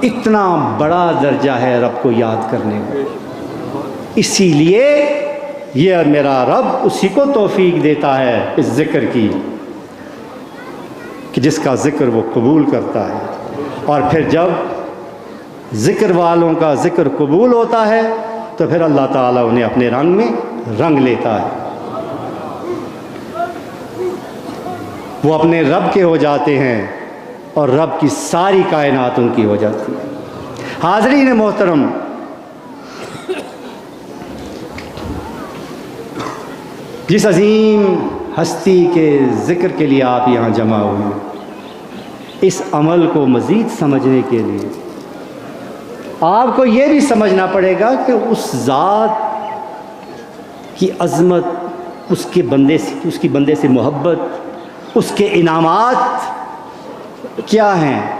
इतना बड़ा दर्जा है रब को याद करने में। इसीलिए ये मेरा रब उसी को तौफीक देता है इस ज़िक्र की कि जिसका ज़िक्र वो कबूल करता है। और फिर जब ज़िक्र वालों का ज़िक्र कबूल होता है तो फिर अल्लाह ताला उन्हें अपने रंग में रंग लेता है, वो अपने रब के हो जाते हैं और रब की सारी कायनात उनकी हो जाती है। हाज़रीन मोहतरम, जिस अजीम हस्ती के ज़िक्र के लिए आप यहाँ जमा हुए, इस अमल को मज़ीद समझने के लिए आपको ये भी समझना पड़ेगा कि उस ज़ात की अज़मत, उसके बंदे से मोहब्बत, उसके इनामात क्या हैं।